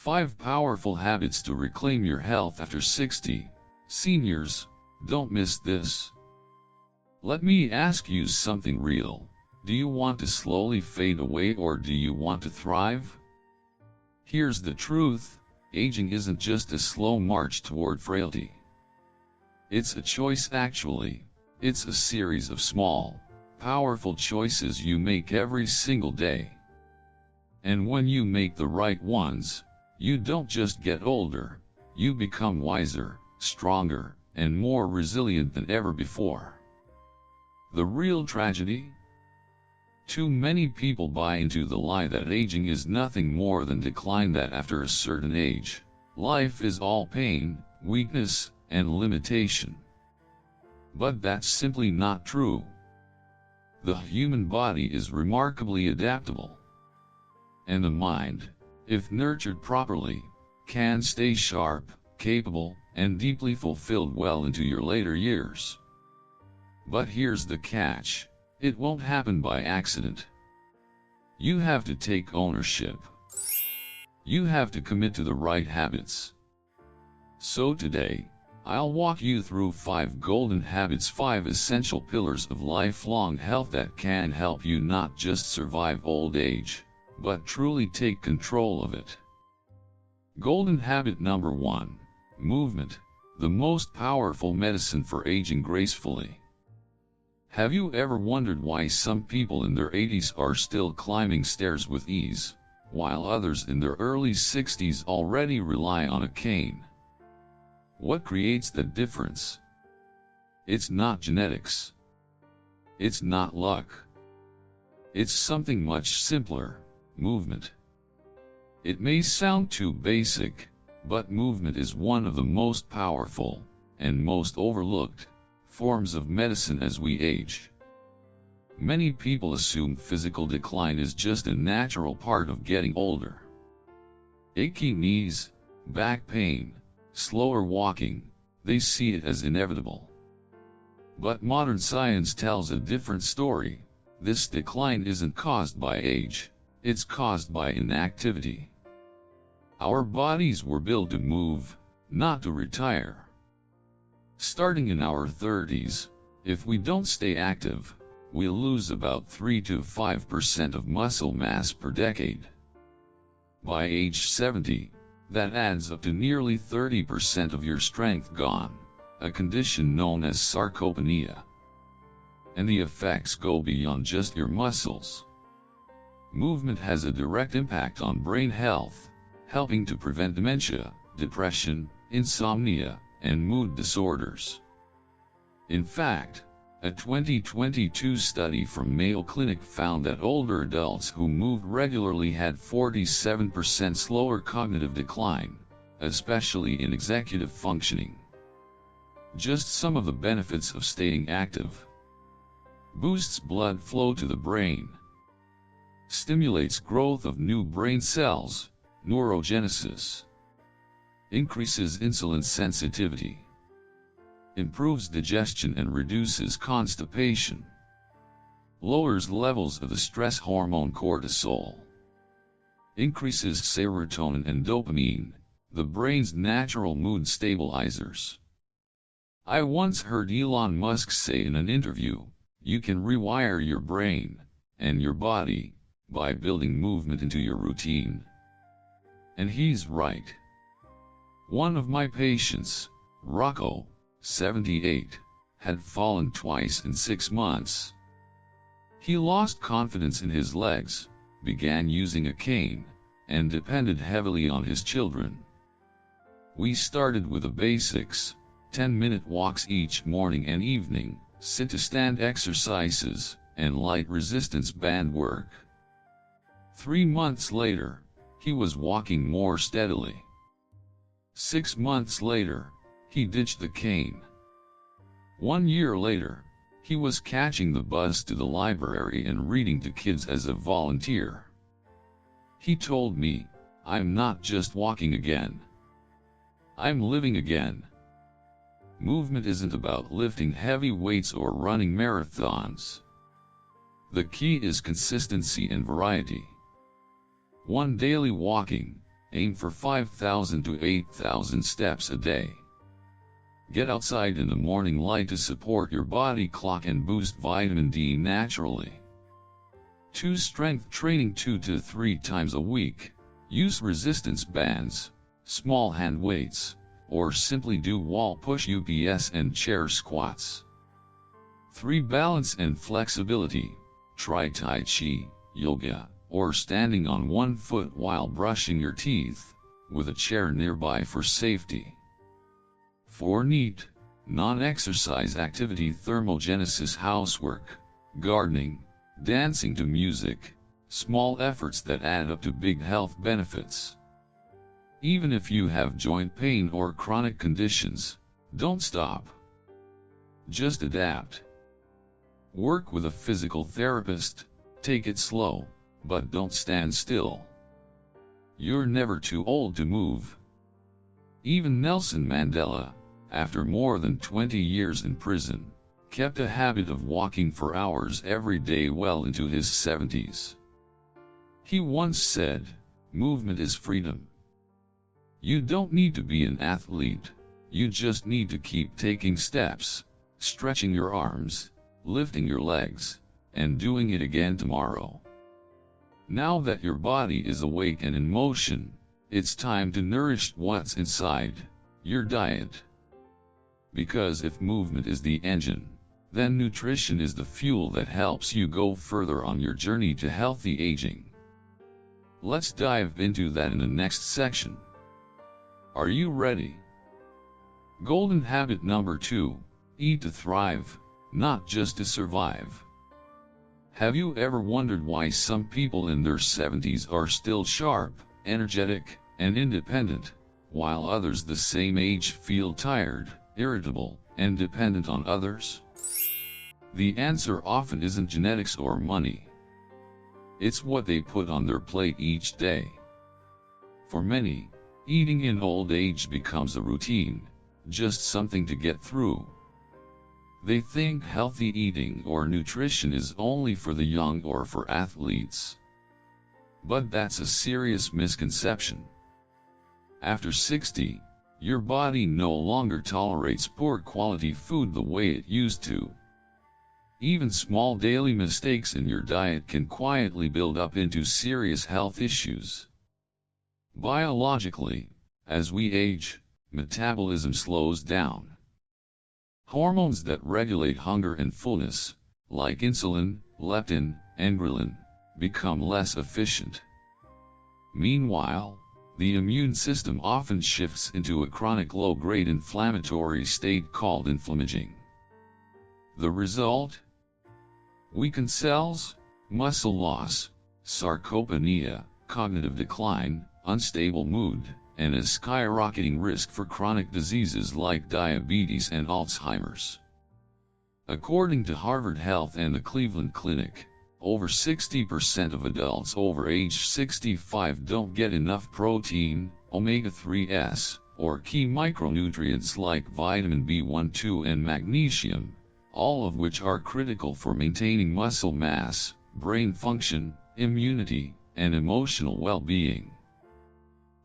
5 powerful habits to reclaim your health after 60. Seniors, don't miss this. Let me ask you something real. Do you want to slowly fade away or do you want to thrive? Here's the truth, aging isn't just a slow march toward frailty. It's a choice actually. It's a series of small, powerful choices you make every single day. And when you make the right ones, you don't just get older, you become wiser, stronger, and more resilient than ever before. The real tragedy? Too many people buy into the lie that aging is nothing more than decline, that after a certain age, life is all pain, weakness, and limitation. But that's simply not true. The human body is remarkably adaptable. And the mind, if nurtured properly, can stay sharp, capable, and deeply fulfilled well into your later years. But here's the catch. It won't happen by accident. You have to take ownership. You have to commit to the right habits. So today, I'll walk you through 5 golden habits, 5 essential pillars of lifelong health that can help you not just survive old age, but truly take control of it. Golden habit number 1. Movement, the most powerful medicine for aging gracefully. Have you ever wondered why some people in their 80s are still climbing stairs with ease, while others in their early 60s already rely on a cane? What creates the difference? It's not genetics. It's not luck. It's something much simpler: movement. It may sound too basic, but movement is one of the most powerful, and most overlooked, forms of medicine as we age. Many people assume physical decline is just a natural part of getting older. Achy knees, back pain, slower walking, they see it as inevitable. But modern science tells a different story. This decline isn't caused by age, it's caused by inactivity. Our bodies were built to move, not to retire. Starting in our 30s, if we don't stay active, we'll lose about 3 to 5% of muscle mass per decade. By age 70, that adds up to nearly 30% of your strength gone, a condition known as sarcopenia. And the effects go beyond just your muscles. Movement has a direct impact on brain health, helping to prevent dementia, depression, insomnia, and mood disorders. In fact, a 2022 study from Mayo Clinic found that older adults who moved regularly had 47% slower cognitive decline, especially in executive functioning. Just some of the benefits of staying active: boosts blood flow to the brain, stimulates growth of new brain cells, neurogenesis, increases insulin sensitivity, improves digestion and reduces constipation, lowers levels of the stress hormone cortisol, increases serotonin and dopamine, the brain's natural mood stabilizers. I once heard Elon Musk say in an interview, "You can rewire your brain and your body by building movement into your routine." And he's right. One of my patients, Rocco, 78, had fallen twice in 6 months. He lost confidence in his legs, began using a cane, and depended heavily on his children. We started with the basics: 10-minute walks each morning and evening, sit-to-stand exercises, and light resistance band work. 3 months later, he was walking more steadily. 6 months later, he ditched the cane. 1 year later, he was catching the bus to the library and reading to kids as a volunteer. He told me, "I'm not just walking again. I'm living again." Movement isn't about lifting heavy weights or running marathons. The key is consistency and variety. One daily walking, Aim for 5,000 to 8,000 steps a day. Get outside in the morning light to support your body clock and boost vitamin D naturally. 2. Strength training 2 to 3 times a week. Use resistance bands, small hand weights, or simply do wall push ups and chair squats. 3. Balance and flexibility. Try Tai Chi, yoga, or standing on one foot while brushing your teeth, with a chair nearby for safety. 4. Neat, non-exercise activity thermogenesis housework, gardening, dancing to music, small efforts that add up to big health benefits. Even if you have joint pain or chronic conditions, don't stop. Just adapt. Work with a physical therapist, take it slow, but don't stand still. You're never too old to move. Even Nelson Mandela, after more than 20 years in prison, kept a habit of walking for hours every day well into his 70s. He once said, "Movement is freedom." You don't need to be an athlete, you just need to keep taking steps, stretching your arms, lifting your legs, and doing it again tomorrow. Now that your body is awake and in motion, it's time to nourish what's inside, your diet. Because if movement is the engine, then nutrition is the fuel that helps you go further on your journey to healthy aging. Let's dive into that in the next section. Are you ready? Golden habit number 2, eat to thrive, not just to survive. Have you ever wondered why some people in their 70s are still sharp, energetic, and independent, while others the same age feel tired, irritable, and dependent on others? The answer often isn't genetics or money. It's what they put on their plate each day. For many, eating in old age becomes a routine, just something to get through. They think healthy eating or nutrition is only for the young or for athletes. But that's a serious misconception. After 60, your body no longer tolerates poor quality food the way it used to. Even small daily mistakes in your diet can quietly build up into serious health issues. Biologically, as we age, metabolism slows down. Hormones that regulate hunger and fullness, like insulin, leptin, and ghrelin, become less efficient. Meanwhile, the immune system often shifts into a chronic low-grade inflammatory state called inflammaging. The result? Weakened cells, muscle loss, sarcopenia, cognitive decline, unstable mood, and a skyrocketing risk for chronic diseases like diabetes and Alzheimer's. According to Harvard Health and the Cleveland Clinic, over 60% of adults over age 65 don't get enough protein, omega-3s, or key micronutrients like vitamin B1, 2, and magnesium, all of which are critical for maintaining muscle mass, brain function, immunity, and emotional well-being.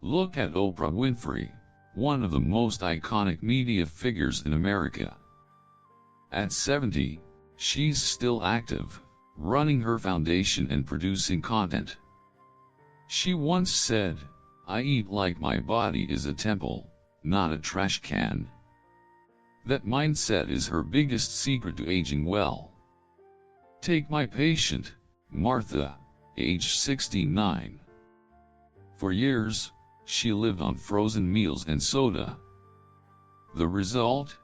Look at Oprah Winfrey, one of the most iconic media figures in America. At 70, she's still active, running her foundation and producing content. She once said, "I eat like my body is a temple, not a trash can." That mindset is her biggest secret to aging well. Take my patient, Martha, age 69. For years, she lived on frozen meals and soda. The result?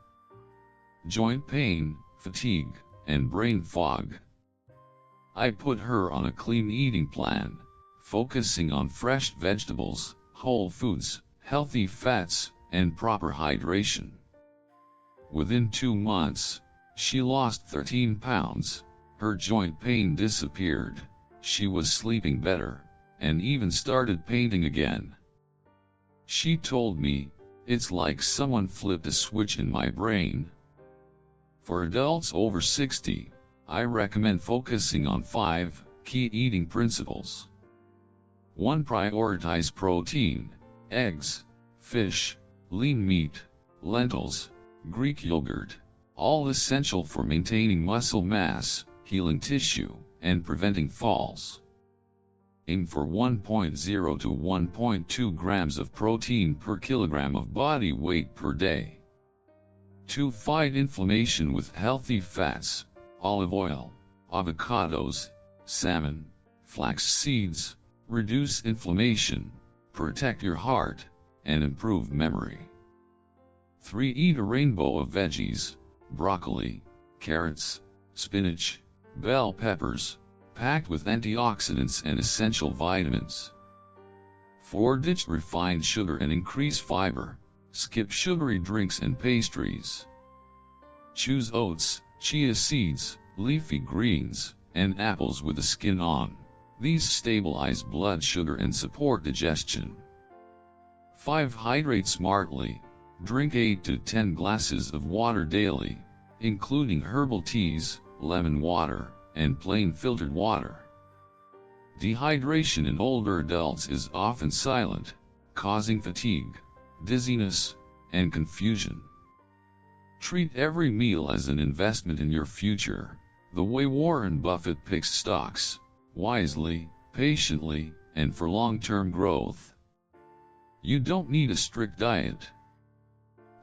Joint pain, fatigue, and brain fog. I put her on a clean eating plan, focusing on fresh vegetables, whole foods, healthy fats, and proper hydration. Within 2 months, she lost 13 pounds, her joint pain disappeared, she was sleeping better, and even started painting again. She told me, "It's like someone flipped a switch in my brain." For adults over 60, I recommend focusing on 5 key eating principles. 1. Prioritize protein, eggs, fish, lean meat, lentils, Greek yogurt, all essential for maintaining muscle mass, healing tissue, and preventing falls. Aim for 1.0 to 1.2 grams of protein per kilogram of body weight per day. 2. Fight inflammation with healthy fats, olive oil, avocados, salmon, flax seeds, reduce inflammation, protect your heart, and improve memory. 3. Eat a rainbow of veggies, broccoli, carrots, spinach, bell peppers, packed with antioxidants and essential vitamins. 4. Ditch refined sugar and increase fiber, skip sugary drinks and pastries. Choose oats, chia seeds, leafy greens, and apples with the skin on. These stabilize blood sugar and support digestion. 5. Hydrate smartly. Drink 8 to 10 glasses of water daily, including herbal teas, lemon water, and plain filtered water. Dehydration in older adults is often silent, causing fatigue, dizziness, and confusion. Treat every meal as an investment in your future, the way Warren Buffett picks stocks, wisely, patiently, and for long-term growth. You don't need a strict diet.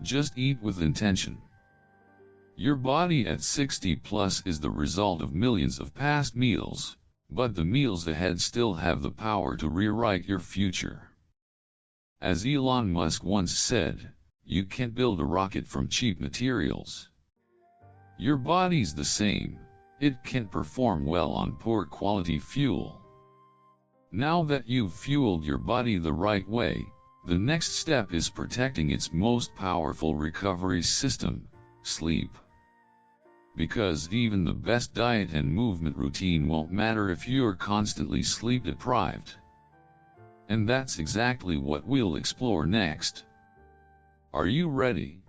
Just eat with intention. Your body at 60 plus is the result of millions of past meals, but the meals ahead still have the power to rewrite your future. As Elon Musk once said, you can't build a rocket from cheap materials. Your body's the same, it can't perform well on poor quality fuel. Now that you've fueled your body the right way, the next step is protecting its most powerful recovery system, sleep. Because even the best diet and movement routine won't matter if you're constantly sleep deprived. And that's exactly what we'll explore next. Are you ready?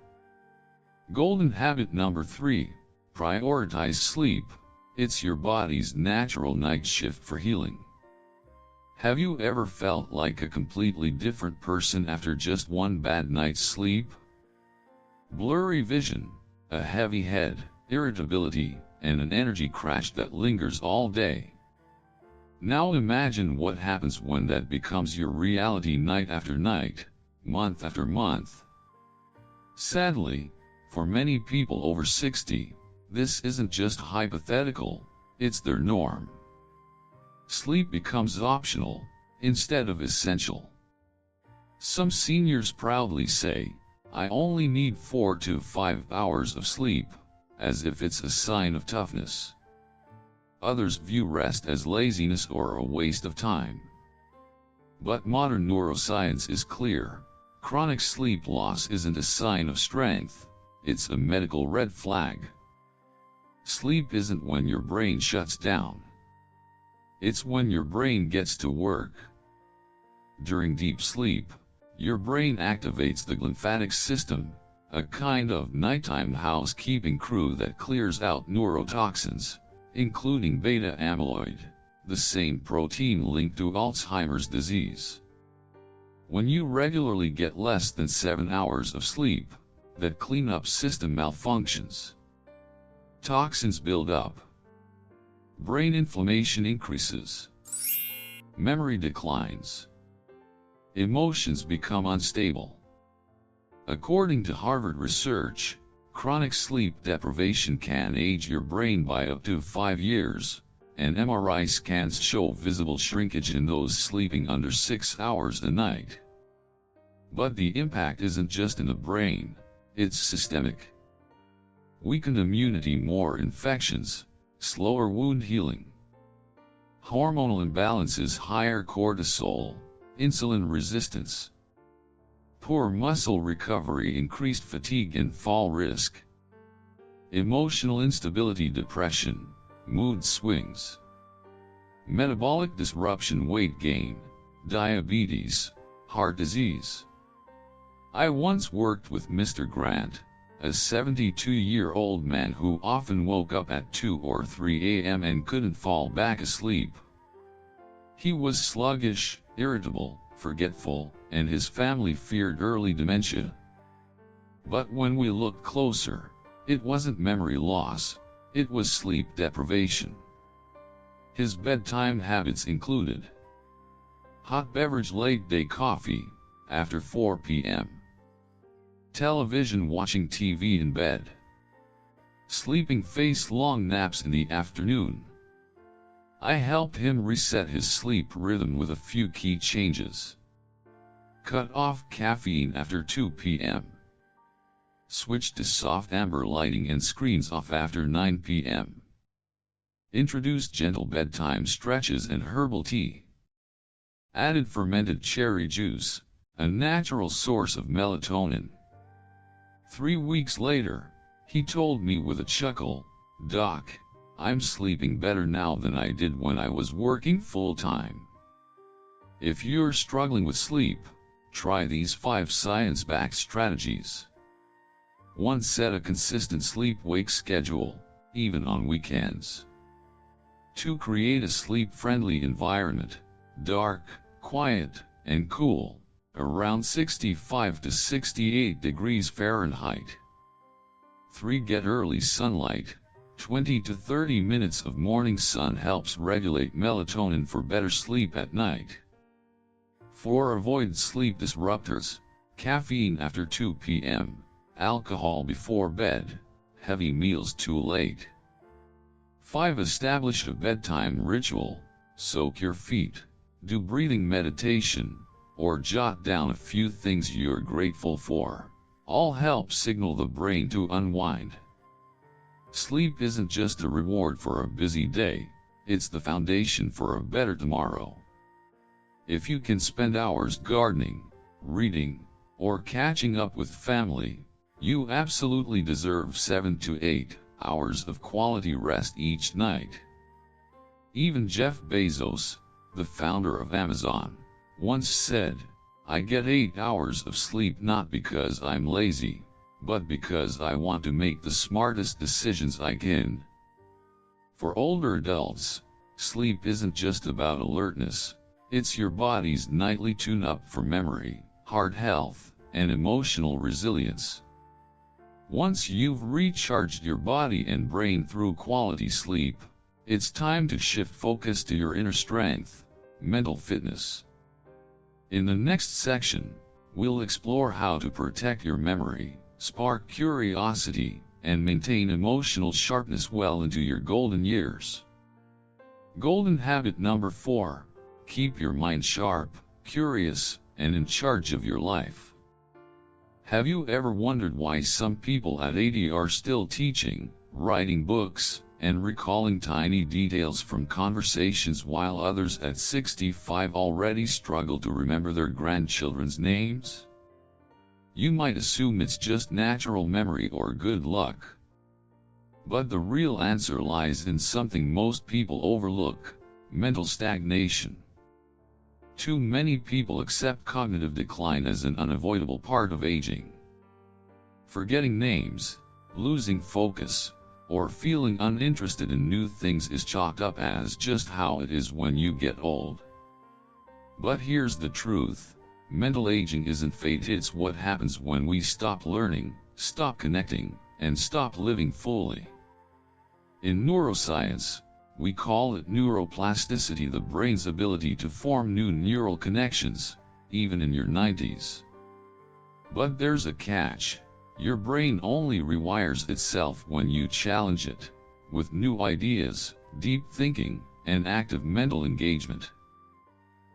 Golden habit number 3, prioritize sleep. It's your body's natural night shift for healing. Have you ever felt like a completely different person after just one bad night's sleep? Blurry vision, a heavy head, irritability, and an energy crash that lingers all day. Now imagine what happens when that becomes your reality night after night, month after month. Sadly, for many people over 60, this isn't just hypothetical, it's their norm. Sleep becomes optional, instead of essential. Some seniors proudly say, I only need 4 to 5 hours of sleep, as if it's a sign of toughness. Others view rest as laziness or a waste of time. But modern neuroscience is clear. Chronic sleep loss isn't a sign of strength, it's a medical red flag. Sleep isn't when your brain shuts down. It's when your brain gets to work. During deep sleep, your brain activates the glymphatic system, a kind of nighttime housekeeping crew that clears out neurotoxins, including beta amyloid, the same protein linked to Alzheimer's disease. When you regularly get less than 7 hours of sleep, that cleanup system malfunctions. Toxins build up. Brain inflammation increases. Memory declines. Emotions become unstable. According to Harvard research, chronic sleep deprivation can age your brain by up to 5 years, and MRI scans show visible shrinkage in those sleeping under 6 hours a night. But the impact isn't just in the brain, it's systemic. Weakened immunity, more infections, slower wound healing. Hormonal imbalances, higher cortisol, insulin resistance. Poor muscle recovery, increased fatigue and fall risk. Emotional instability, depression, mood swings. Metabolic disruption, weight gain, diabetes, heart disease. I once worked with Mr. Grant, a 72-year-old man who often woke up at 2 or 3 a.m. and couldn't fall back asleep. He was sluggish, irritable, forgetful, and his family feared early dementia. But when we looked closer, it wasn't memory loss, it was sleep deprivation. His bedtime habits included hot beverage late-day coffee, after 4 p.m. Television watching TV in bed. Sleeping face-long naps in the afternoon. I helped him reset his sleep rhythm with a few key changes. Cut off caffeine after 2 p.m. Switch to soft amber lighting and screens off after 9 p.m. Introduced gentle bedtime stretches and herbal tea. Added fermented cherry juice, a natural source of melatonin. 3 weeks later, he told me with a chuckle, "Doc, I'm sleeping better now than I did when I was working full-time." If you're struggling with sleep, try these 5 science-backed strategies. 1. Set a consistent sleep-wake schedule, even on weekends. 2. Create a sleep-friendly environment, dark, quiet, and cool, around 65 to 68 degrees Fahrenheit. 3. Get early sunlight. 20 to 30 minutes of morning sun helps regulate melatonin for better sleep at night. 4. Avoid sleep disruptors, caffeine after 2 p.m., alcohol before bed, heavy meals too late. 5. Establish a bedtime ritual, soak your feet, do breathing meditation, or jot down a few things you're grateful for. All help signal the brain to unwind. Sleep isn't just a reward for a busy day, it's the foundation for a better tomorrow. If you can spend hours gardening, reading, or catching up with family, you absolutely deserve 7 to 8 hours of quality rest each night. Even Jeff Bezos, the founder of Amazon, once said, "I get 8 hours of sleep not because I'm lazy, but because I want to make the smartest decisions I can." For older adults, sleep isn't just about alertness, it's your body's nightly tune-up for memory, heart health, and emotional resilience. Once you've recharged your body and brain through quality sleep, it's time to shift focus to your inner strength, mental fitness. In the next section, we'll explore how to protect your memory, spark curiosity, and maintain emotional sharpness well into your golden years. Golden habit number 4, keep your mind sharp, curious, and in charge of your life. Have you ever wondered why some people at 80 are still teaching, writing books, and recalling tiny details from conversations while others at 65 already struggle to remember their grandchildren's names? You might assume it's just natural memory or good luck. But the real answer lies in something most people overlook: mental stagnation. Too many people accept cognitive decline as an unavoidable part of aging. Forgetting names, losing focus, or feeling uninterested in new things is chalked up as just how it is when you get old. But here's the truth: mental aging isn't fate, it's what happens when we stop learning, stop connecting, and stop living fully. In neuroscience, we call it neuroplasticity, the brain's ability to form new neural connections, even in your 90s. But there's a catch: your brain only rewires itself when you challenge it, with new ideas, deep thinking, and active mental engagement.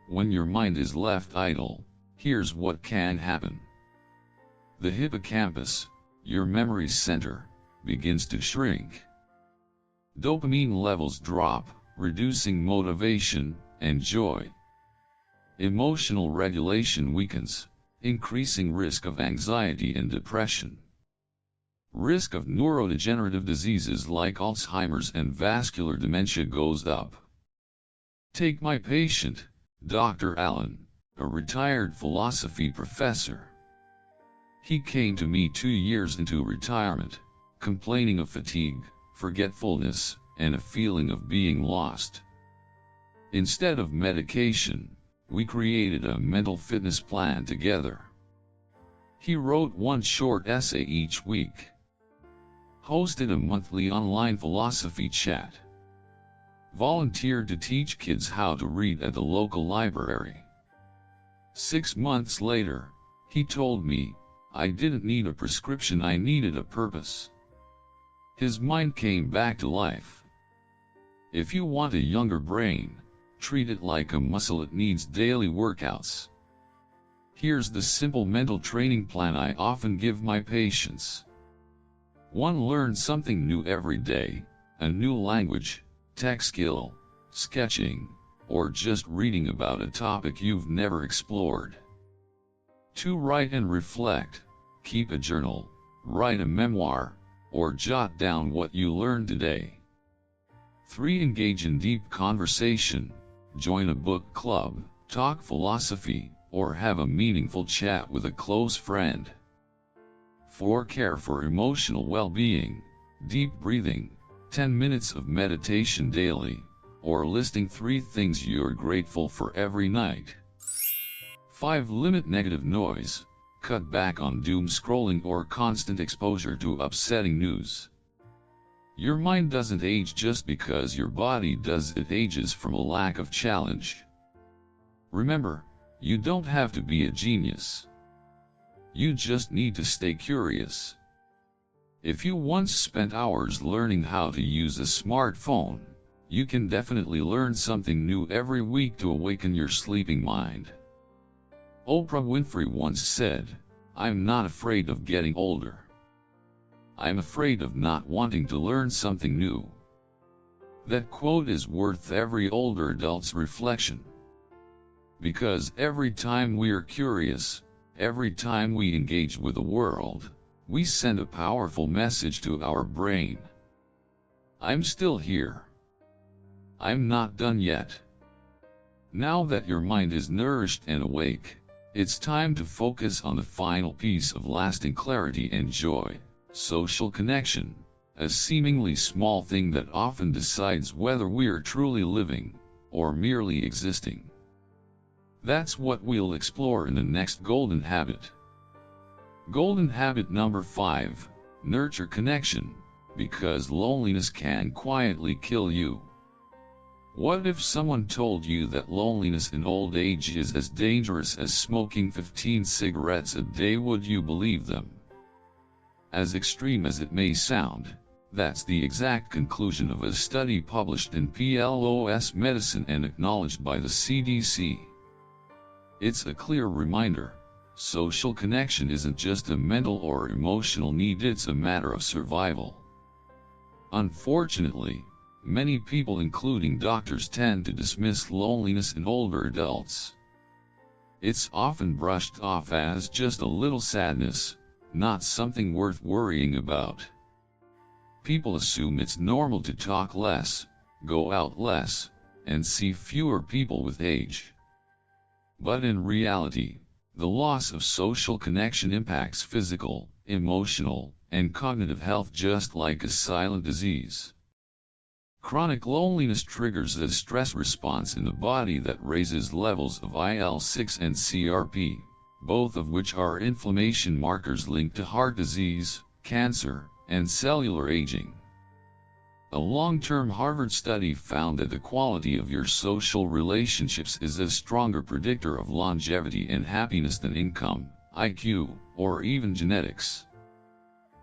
When your mind is left idle, here's what can happen. The hippocampus, your memory center, begins to shrink. Dopamine levels drop, reducing motivation and joy. Emotional regulation weakens, increasing risk of anxiety and depression. Risk of neurodegenerative diseases like Alzheimer's and vascular dementia goes up. Take my patient, Dr. Allen, a retired philosophy professor. He came to me 2 years into retirement, complaining of fatigue, forgetfulness, and a feeling of being lost. Instead of medication, we created a mental fitness plan together. He wrote one short essay each week, hosted a monthly online philosophy chat, volunteered to teach kids how to read at the local library. 6 months later, he told me, I didn't need a prescription, I needed a purpose. His mind came back to life. If you want a younger brain, treat it like a muscle, it needs daily workouts. Here's the simple mental training plan I often give my patients. 1. Learn something new every day, a new language, tech skill, sketching, or just reading about a topic you've never explored. 2. Write and reflect. Keep a journal, write a memoir, or jot down what you learned today. 3. Engage in deep conversation. Join a book club, talk philosophy, or have a meaningful chat with a close friend. 4. Care for emotional well-being. Deep breathing, 10 minutes of meditation daily, or listing 3 things you're grateful for every night. 5. Limit negative noise. Cut back on doom scrolling or constant exposure to upsetting news. Your mind doesn't age just because your body does, it ages from a lack of challenge. Remember, you don't have to be a genius. You just need to stay curious. If you once spent hours learning how to use a smartphone, you can definitely learn something new every week to awaken your sleeping mind. Oprah Winfrey once said, "I'm not afraid of getting older. I'm afraid of not wanting to learn something new." That quote is worth every older adult's reflection. Because every time we are curious, every time we engage with the world, we send a powerful message to our brain. I'm still here. I'm not done yet. Now that your mind is nourished and awake, it's time to focus on the final piece of lasting clarity and joy, social connection, a seemingly small thing that often decides whether we are truly living, or merely existing. That's what we'll explore in the next golden habit. Golden habit number 5, nurture connection, because loneliness can quietly kill you. What if someone told you that loneliness in old age is as dangerous as smoking 15 cigarettes a day? Would you believe them? As extreme as it may sound, that's the exact conclusion of a study published in PLOS Medicine and acknowledged by the CDC. It's a clear reminder, social connection isn't just a mental or emotional need, it's a matter of survival. Unfortunately, many people, including doctors, tend to dismiss loneliness in older adults. It's often brushed off as just a little sadness, not something worth worrying about. People assume it's normal to talk less, go out less, and see fewer people with age. But in reality, the loss of social connection impacts physical, emotional, and cognitive health just like a silent disease. Chronic loneliness triggers a stress response in the body that raises levels of IL-6 and CRP, both of which are inflammation markers linked to heart disease, cancer, and cellular aging. A long-term Harvard study found that the quality of your social relationships is a stronger predictor of longevity and happiness than income, IQ, or even genetics.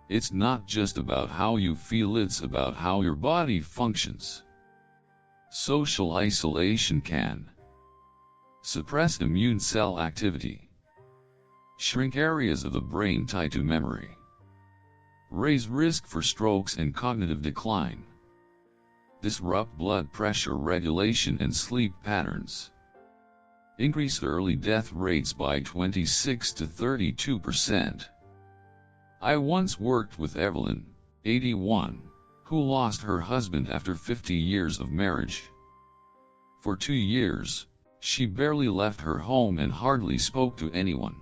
It's not just about how you feel, it's about how your body functions. Social isolation can suppress immune cell activity, shrink areas of the brain tied to memory, raise risk for strokes and cognitive decline, disrupt blood pressure regulation and sleep patterns, increase early death rates by 26 to 32%. I once worked with Evelyn, 81, who lost her husband after 50 years of marriage. For 2 years, she barely left her home and hardly spoke to anyone.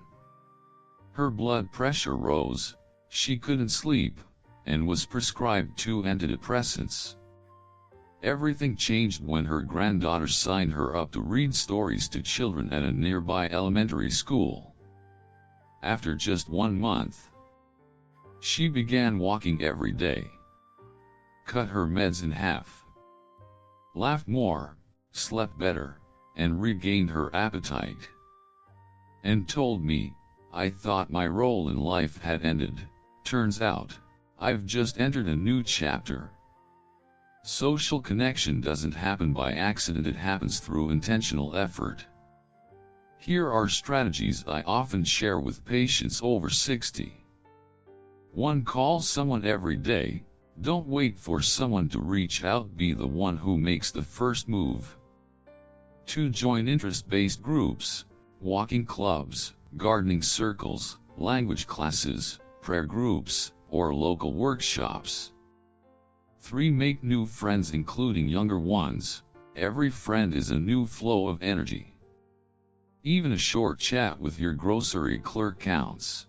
Her blood pressure rose, she couldn't sleep, and was prescribed 2 antidepressants. Everything changed when her granddaughter signed her up to read stories to children at a nearby elementary school. After just 1 month, she began walking every day, cut her meds in half, laughed more, slept better, and regained her appetite. And told me, "I thought my role in life had ended. Turns out, I've just entered a new chapter." Social connection doesn't happen by accident, it happens through intentional effort. Here are strategies I often share with patients over 60. 1. Call someone every day. Don't wait for someone to reach out, be the one who makes the first move. 2. Join interest-based groups, walking clubs, gardening circles, language classes, prayer groups, or local workshops. 3. Make new friends, including younger ones. Every friend is a new flow of energy. Even a short chat with your grocery clerk counts.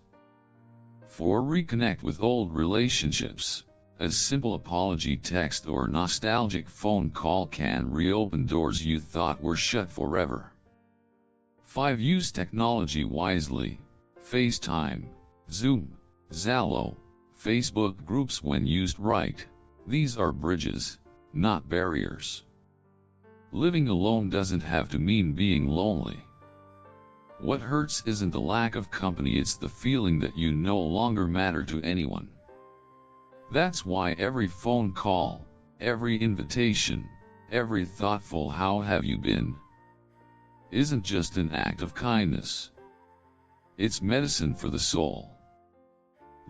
4. Reconnect with old relationships. A simple apology text or nostalgic phone call can reopen doors you thought were shut forever. 5. Use technology wisely. FaceTime, Zoom, Zalo, Facebook groups when used right. These are bridges, not barriers. Living alone doesn't have to mean being lonely. What hurts isn't the lack of company, it's the feeling that you no longer matter to anyone. That's why every phone call, every invitation, every thoughtful "how have you been?" isn't just an act of kindness. It's medicine for the soul.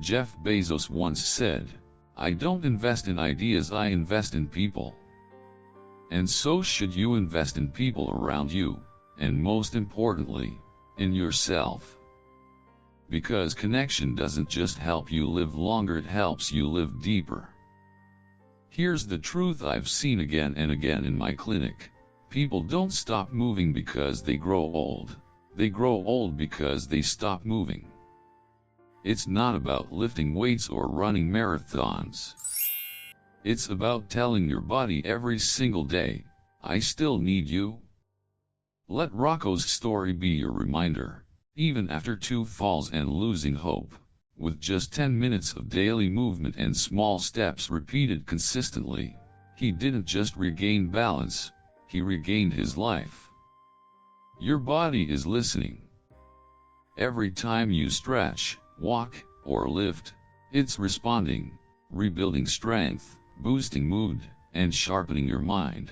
Jeff Bezos once said, "I don't invest in ideas, I invest in people." And so should you invest in people around you, and most importantly, in yourself. Because connection doesn't just help you live longer, it helps you live deeper. Here's the truth I've seen again and again in my clinic. People don't stop moving because they grow old. They grow old because they stop moving. It's not about lifting weights or running marathons. It's about telling your body every single day, "I still need you." Let Rocco's story be your reminder. Even after 2 falls and losing hope, with just 10 minutes of daily movement and small steps repeated consistently, he didn't just regain balance, he regained his life. Your body is listening. Every time you stretch, walk, or lift, it's responding, rebuilding strength, boosting mood, and sharpening your mind.